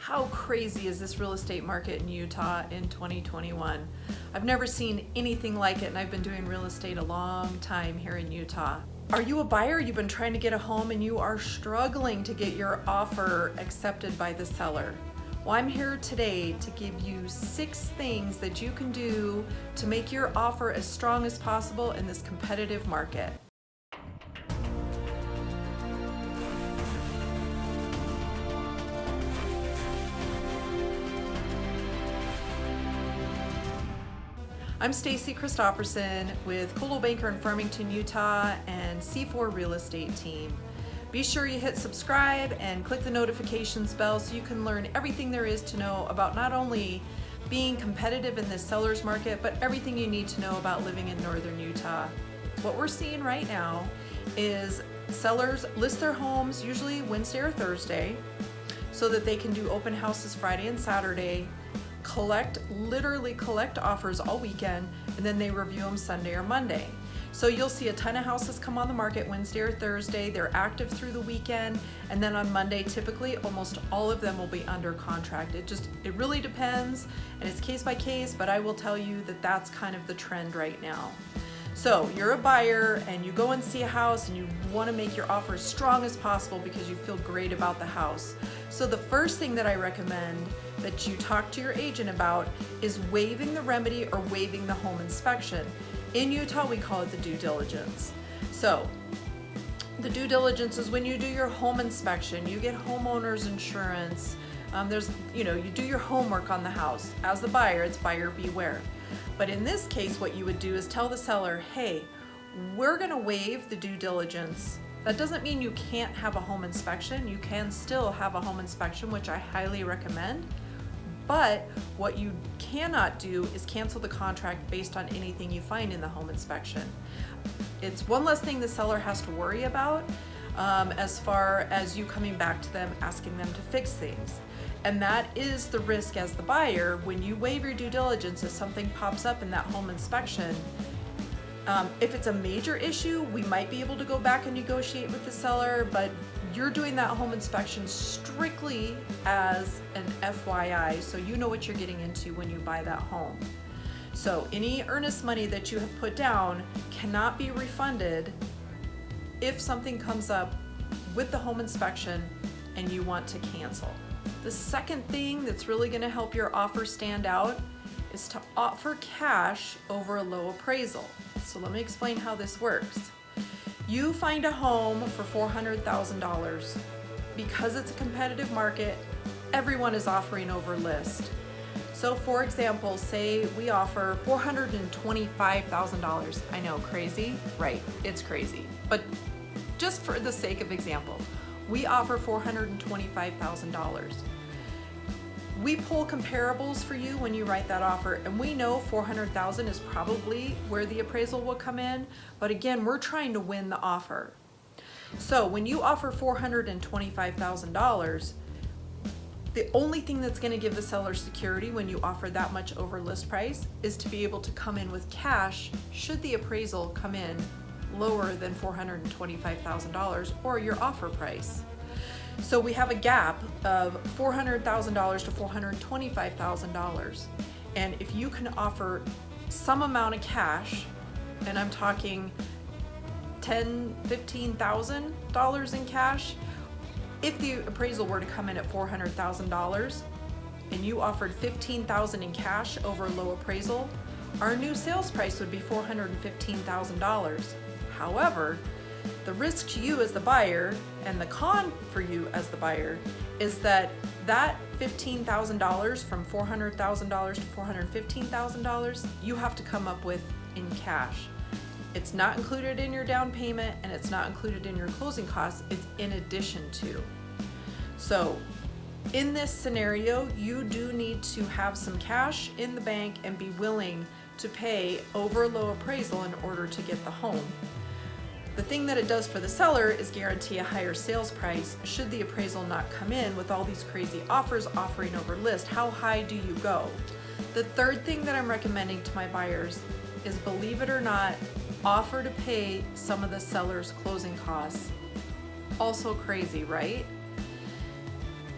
How crazy is this real estate market in Utah in 2021? I've never seen anything like it, and I've been doing real estate a long time here in Utah. Are you a buyer? You've been trying to get a home and you are struggling to get your offer accepted by the seller. Well, I'm here today to give you 6 things that you can do to make your offer as strong as possible in this competitive market. I'm Stacey Christopherson with Coldwell Banker in Farmington, Utah, and C4 Real Estate Team. Be sure you hit subscribe and click the notifications bell so you can learn everything there is to know about not only being competitive in this seller's market, but everything you need to know about living in northern Utah. What we're seeing right now is sellers list their homes usually Wednesday or Thursday so that they can do open houses Friday and Saturday, literally collect offers all weekend, and then they review them Sunday or Monday. So you'll see a ton of houses come on the market Wednesday or Thursday. They're active through the weekend, and then on Monday, typically almost all of them will be under contract. It really depends, and it's case by case, but I will tell you that that's kind of the trend right now. So you're a buyer and you go and see a house and you want to make your offer as strong as possible because you feel great about the house. So the first thing that I recommend that you talk to your agent about is waiving the remedy or waiving the home inspection. In Utah, we call it the due diligence. So the due diligence is when you do your home inspection, you get homeowner's insurance. You do your homework on the house. As the buyer, it's buyer beware. But in this case, what you would do is tell the seller, hey, we're gonna waive the due diligence. That doesn't mean you can't have a home inspection. You can still have a home inspection, which I highly recommend. But what you cannot do is cancel the contract based on anything you find in the home inspection. It's one less thing the seller has to worry about as far as you coming back to them, asking them to fix things. And that is the risk as the buyer. When you waive your due diligence, if something pops up in that home inspection, if it's a major issue, we might be able to go back and negotiate with the seller, but you're doing that home inspection strictly as an FYI, so you know what you're getting into when you buy that home. So any earnest money that you have put down cannot be refunded if something comes up with the home inspection and you want to cancel. The second thing that's really going to help your offer stand out is to offer cash over a low appraisal. So let me explain how this works. You find a home for $400,000. Because it's a competitive market, everyone is offering over list. So for example, say we offer $425,000. I know, crazy? Right, it's crazy. But just for the sake of example, we offer $425,000. We pull comparables for you when you write that offer, and we know $400,000 is probably where the appraisal will come in, but again, we're trying to win the offer. So when you offer $425,000, the only thing that's going to give the seller security when you offer that much over list price is to be able to come in with cash should the appraisal come in lower than $425,000 or your offer price. So we have a gap of $400,000 to $425,000. And if you can offer some amount of cash, and I'm talking $10,000, $15,000 in cash, if the appraisal were to come in at $400,000 and you offered $15,000 in cash over low appraisal, our new sales price would be $415,000. However, the risk to you as the buyer and the con for you as the buyer is that $15,000 from $400,000 to $415,000 you have to come up with in cash. It's not included in your down payment and it's not included in your closing costs, it's in addition to. So in this scenario, you do need to have some cash in the bank and be willing to pay over low appraisal in order to get the home. The thing that it does for the seller is guarantee a higher sales price should the appraisal not come in with all these crazy offers offering over list. How high do you go? The third thing that I'm recommending to my buyers is, believe it or not, offer to pay some of the seller's closing costs. Also crazy, right?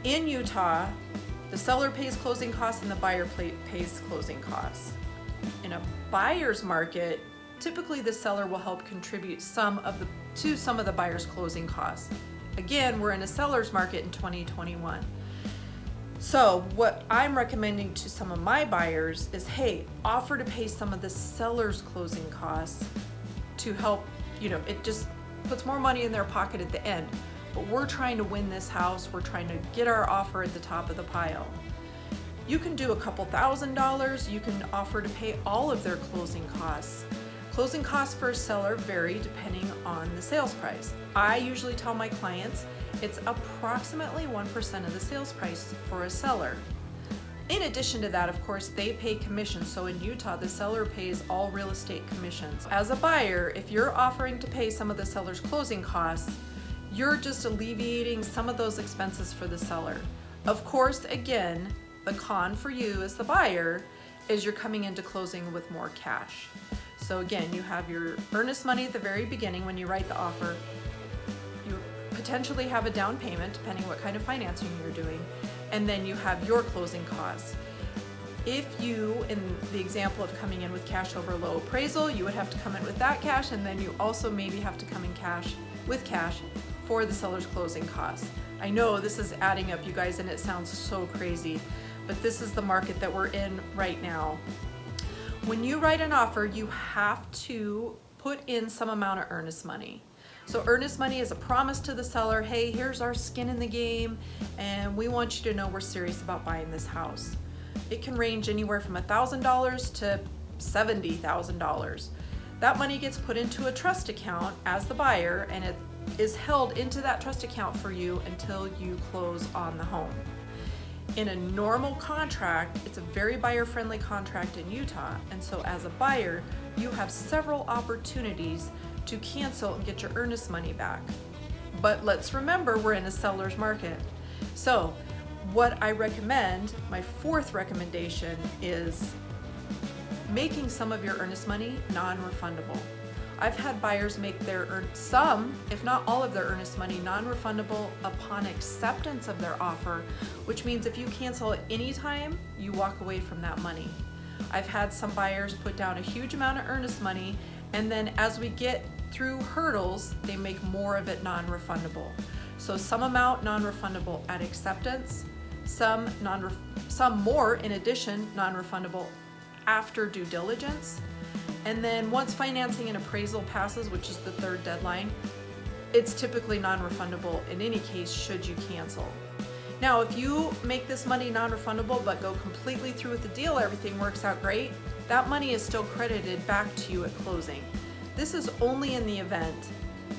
In Utah, The seller pays closing costs and the buyer pays closing costs. In a buyer's market, typically the seller will help contribute to some of the buyer's closing costs. Again, we're in a seller's market in 2021. So what I'm recommending to some of my buyers is, hey, offer to pay some of the seller's closing costs to help, it just puts more money in their pocket at the end. But we're trying to win this house. We're trying to get our offer at the top of the pile. You can do a couple $1,000s. You can offer to pay all of their closing costs. Closing costs for a seller vary depending on the sales price. I usually tell my clients it's approximately 1% of the sales price for a seller. In addition to that, of course, they pay commissions. So in Utah, the seller pays all real estate commissions. As a buyer, if you're offering to pay some of the seller's closing costs, you're just alleviating some of those expenses for the seller. Of course, again, the con for you as the buyer is you're coming into closing with more cash. So again, you have your earnest money at the very beginning when you write the offer. You potentially have a down payment, depending what kind of financing you're doing, and then you have your closing costs. If you, in the example of coming in with cash over low appraisal, you would have to come in with that cash, and then you also maybe have to come in with cash for the seller's closing costs. I know this is adding up, you guys, and it sounds so crazy, but this is the market that we're in right now. When you write an offer, you have to put in some amount of earnest money. So earnest money is a promise to the seller, hey, here's our skin in the game, and we want you to know we're serious about buying this house. It can range anywhere from $1,000 to $70,000. That money gets put into a trust account as the buyer, and it is held into that trust account for you until you close on the home. In a normal contract, it's a very buyer-friendly contract in Utah, and so as a buyer, you have several opportunities to cancel and get your earnest money back. But let's remember, we're in a seller's market. So what I recommend, my fourth recommendation, is making some of your earnest money non-refundable. I've had buyers make some, if not all of their earnest money non-refundable upon acceptance of their offer, which means if you cancel at any time, you walk away from that money. I've had some buyers put down a huge amount of earnest money, and then as we get through hurdles, they make more of it non-refundable. So some amount non-refundable at acceptance, some more in addition non-refundable after due diligence. And then once financing and appraisal passes, which is the third deadline, it's typically non-refundable in any case should you cancel. Now, if you make this money non-refundable but go completely through with the deal, everything works out great, that money is still credited back to you at closing. This is only in the event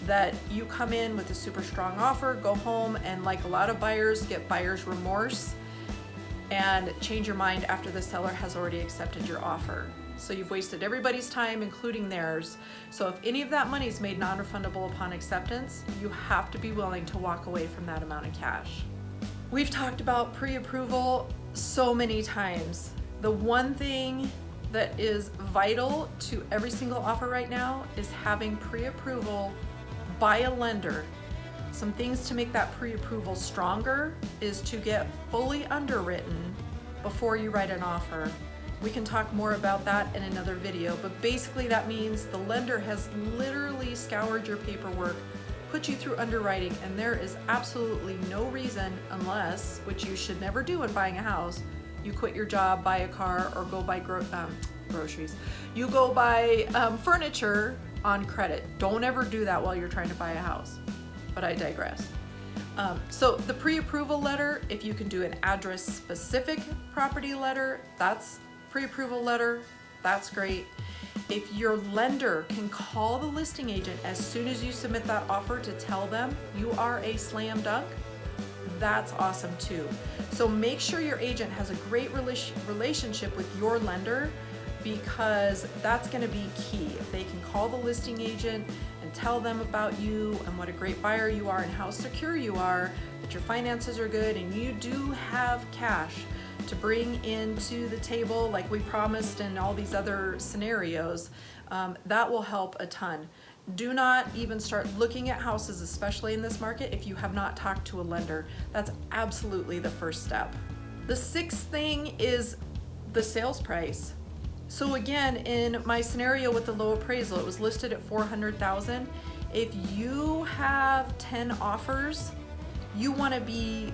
that you come in with a super strong offer, go home, and like a lot of buyers, get buyer's remorse and change your mind after the seller has already accepted your offer. So you've wasted everybody's time, including theirs. So if any of that money is made non-refundable upon acceptance, you have to be willing to walk away from that amount of cash. We've talked about pre-approval so many times. The one thing that is vital to every single offer right now is having pre-approval by a lender. Some things to make that pre-approval stronger is to get fully underwritten before you write an offer. We can talk more about that in another video, but basically that means the lender has literally scoured your paperwork, put you through underwriting, and there is absolutely no reason, unless, which you should never do when buying a house, you quit your job, buy a car, or go buy groceries. You go buy furniture on credit. Don't ever do that while you're trying to buy a house, but I digress. So the pre-approval letter, if you can do an address-specific property letter, that's pre-approval letter, that's great. If your lender can call the listing agent as soon as you submit that offer to tell them you are a slam dunk, that's awesome too. So make sure your agent has a great relationship with your lender, because that's going to be key. If they can call the listing agent and tell them about you and what a great buyer you are and how secure you are, that your finances are good and you do have cash to bring into the table like we promised in all these other scenarios, that will help a ton. Do not even start looking at houses, especially in this market, if you have not talked to a lender. That's absolutely the first step. The sixth thing is the sales price. So again, in my scenario with the low appraisal, it was listed at $400,000. If you have 10 offers, you want to be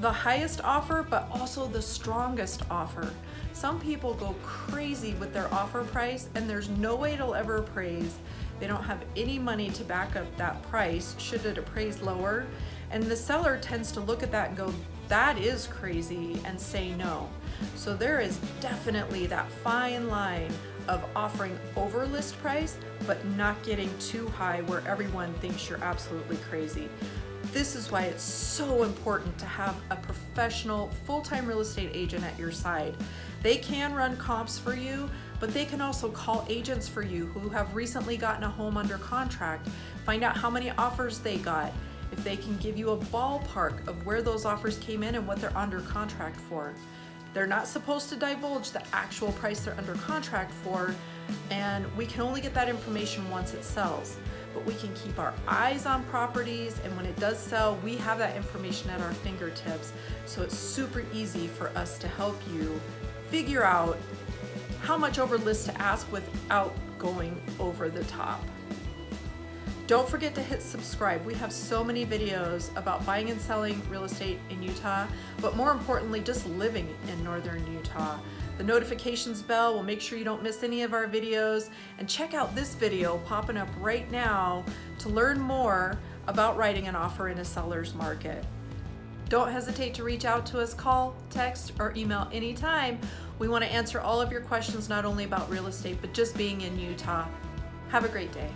the highest offer, but also the strongest offer. Some people go crazy with their offer price, and there's no way it'll ever appraise. They don't have any money to back up that price should it appraise lower. And the seller tends to look at that and go, that is crazy, and say no. So there is definitely that fine line of offering over list price, but not getting too high where everyone thinks you're absolutely crazy. This is why it's so important to have a professional full-time real estate agent at your side. They can run comps for you, but they can also call agents for you who have recently gotten a home under contract, find out how many offers they got, if they can give you a ballpark of where those offers came in and what they're under contract for. They're not supposed to divulge the actual price they're under contract for, and we can only get that information once it sells. But we can keep our eyes on properties, and when it does sell, we have that information at our fingertips. So it's super easy for us to help you figure out how much over list to ask without going over the top. Don't forget to hit subscribe. We have so many videos about buying and selling real estate in Utah, but more importantly, just living in northern Utah. The notifications bell will make sure you don't miss any of our videos, and check out this video popping up right now to learn more about writing an offer in a seller's market. Don't hesitate to reach out to us, call, text, or email anytime. We want to answer all of your questions, not only about real estate, but just being in Utah. Have a great day.